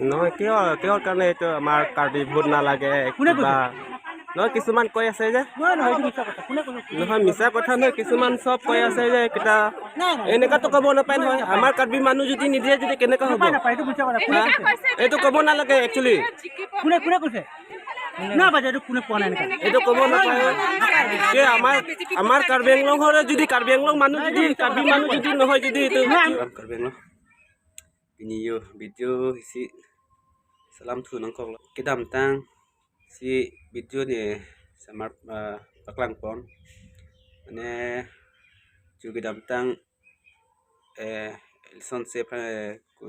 নহয় কিহৰ কাৰণে এইটো আমাৰ কাৰ্বি ভোট নালাগে কিবা নহয় কিছুমান কৈ আছে যে নহয় মিছা কথা নহয় কিছুমান চব কৈ আছে যে কেইটা এনেকাতো ক'ব নাপায় নহয় আমাৰ কাৰ্বি মানুহ যদি নিদিয়ে যদি কেনেকা হ'ব এইটো ক'ব নালাগে একচুৱেলি এইটো ক'ব নাপায় আমাৰ কাৰ্বি আংলঙৰ যদি কাৰ্বি আংলং মানুহ যদি কাৰ্বি মানুহ যদি নহয় যদি এইটো কাৰ্বি Anglong video video si salam thu nang kong kedam tang si video ni samar paklang pon ane chu kedam tang election se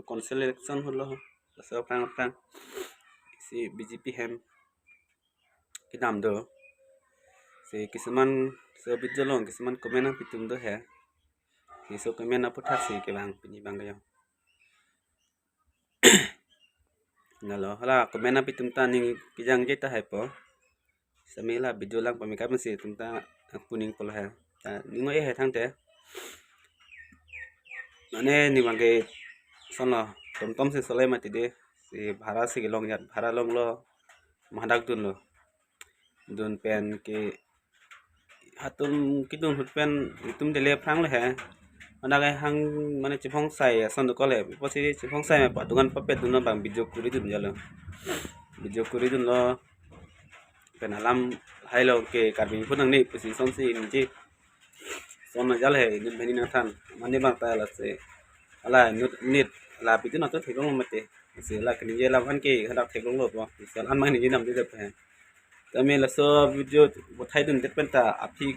council election holo so pang si BJP hem kedam do si kisuman so video long kisuman komen pitum do he si so komen aputhak si ke bang pini bang gayo nalo hala komen api tumta ning kijang jeta hai po samela video lang pamika masi tumta puning pol ha ta ningo e thang te mane ni mangai sono tom se solai mati de si bhara se long yat bhara long lo madak dun pen ke hatum kidun hut pen tum dele phang le ha anagai hang mane chifong sai son ko le posi chifong sai ma patungan papet dun bang video kuri dun jalo video kuri dun lo pen alam hai lo ke karbi phunang ni posi son si ni son jal he ni bani na than mane bang ta la se ala nit la pitu na to thekong mate se la kini je la ban ke hadak thekong lo bo se an mang ni nam de pe tame la so video bothai dun det pen ta api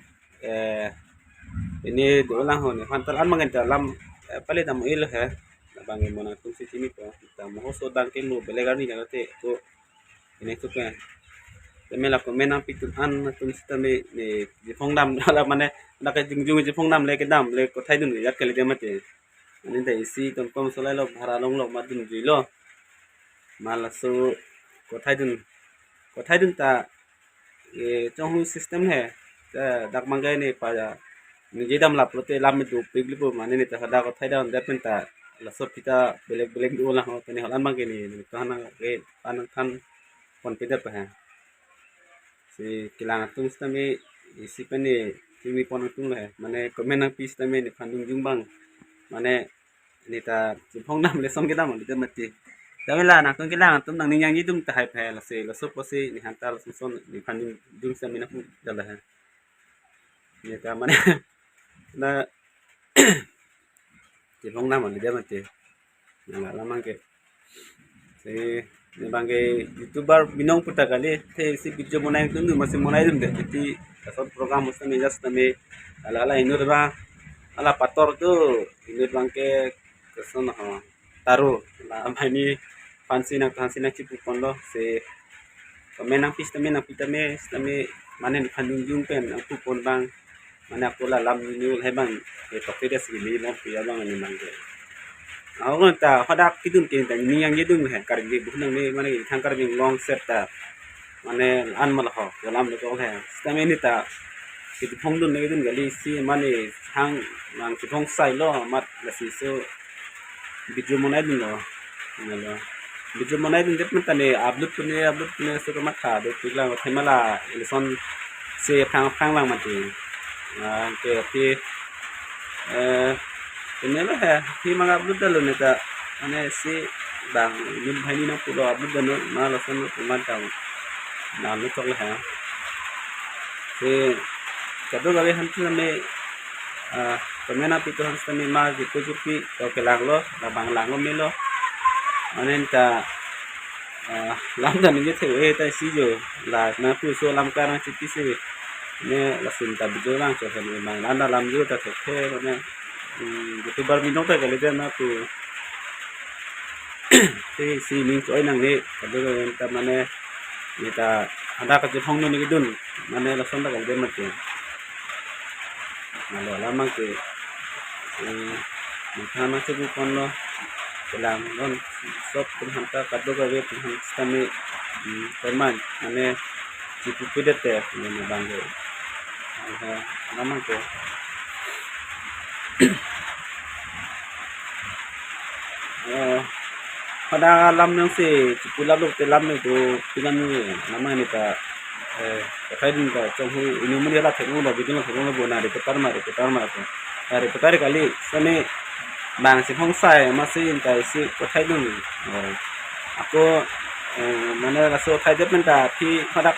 ini dolang ho ni hantal an mangan ta lam pale dam il he bang mona tum si tini po ta mo so dang ke lu belegar ni na te to ini to pe tame la ko mena pitu an tum si tame ni jipong dam la mane na ka jingjung jipong dam le ke dam le ko thai dun yat ke le de mate ani ta isi tom solai lo bhara long lo ma dun ji lo mala so ko thai dun ta trong system he dak mangai ni pa nije dam lap lote lam du pigli po mane ni ta hada ko thai down that penta la so pita belek du la ho tani halan mangai ni to hana ke pan than kon pida pa ha si kilang tung stami isi pani timi pon tung le mane komen ang pis tami ni phandung jung bang mane ni ta chipong dam le som ke dam le mati Dawela na kung kailangan tum nang ninyang yidum tahay pa la se la so po si ni hantal son ni phandung jung sa mina pu dala ha ni ta mane na chipong dam le de mati na la mang ke se ni bangge youtuber binong puta kali the si video monai tum masi monai dum de ti kasot program musta ni just me ala inur ba ala pator tu inur bangke keson ha taru la mani fansi na chipu kondo se menang pis tame mane ni phandung jung pen aku pon bang mane aku la lam ni hai bang e tokedes gili na pia bang ni mangge aw ta hodak kidun kin ta ni yang yedung he karbi bunang ni mane thang karbi long set ta mane an mal ho lam le ko he tame ni ta ki phong dun ni dun gali si mane hang mang ki phong sai lo mat la si so video monai dun lo ngalo video monai dun det mata ne upload pune so ko matha do tikla themala election se phang lang mati ke ti ini lah ya ti mang upload dalo ne ta ane si bang nim bhani na pulo upload dano ma lasan ko mata na lu tok la ha se kado gale han ti me pemena pitu han stami ma gitu jupi to ke lang lo la bang lang lo me lo anen ta lam dan ni the ta si jo la na pu so lam ka na chi si ne la sin ta bijo lang cho he ma na lam jo ta the ne youtuber minong ta gale na tu si ning choi nang ni kado ta mane ni ta ada ka je phong no ni dun mane la son ta gale ma che malo lamang ke thana se bu kon lo kelang non sop pun hanta kado ga we pun stame perman ane chipu pidete ni bangge lamang ke eh pada lam yang si cikula lu te lam itu pinan ni nama ni ta kai din ka chong hu ini mun ya la theng lo bidin theng lo bona de petar ma ko are petar kali sane bang si phong sai ma si in kai si ko thai dun aku mana raso thai de men ta thi khadak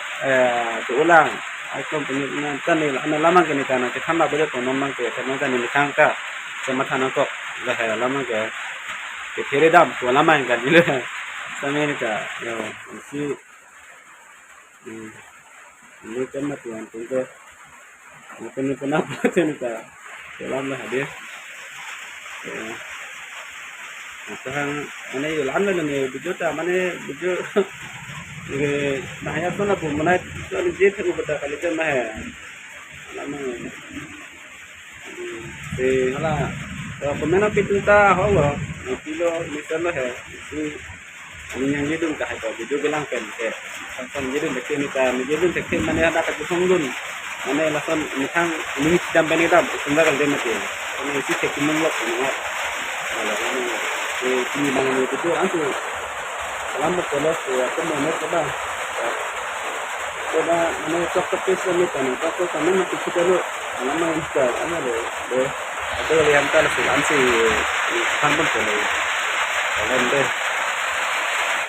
tu ulang ai kom pun ni tan ni ana lama ke ni kana ke khamba be ko non mang ke tan tan ni khang ka semathan ko la ha lama ke thế đam của lắm anh cả đi lên sang bên cả rồi chứ như cái mặt tiền chúng tôi cái nắp trên cả để làm là đi sekarang mana itu lan lah ni bujur ta mana bujur ini nah ya tu nak pun mana tu ada jet aku betul kali tu mah lama lah kalau pemain itu ta hawa kilo misalnya itu ini yang jadi dah itu video bilang kan kan jadi macam ni kan jadi teknik mana ada kat sunggun mana lasan misang ini sedang benedam sungguh kan dia mati ini isi teknik menglok ni kalau ini mana itu antu selamat kalau aku mau coba coba mana coklat pes ni kan aku kan mana tu kalau lama insta ana le ada yang tak sih ansi kan pun boleh kalian deh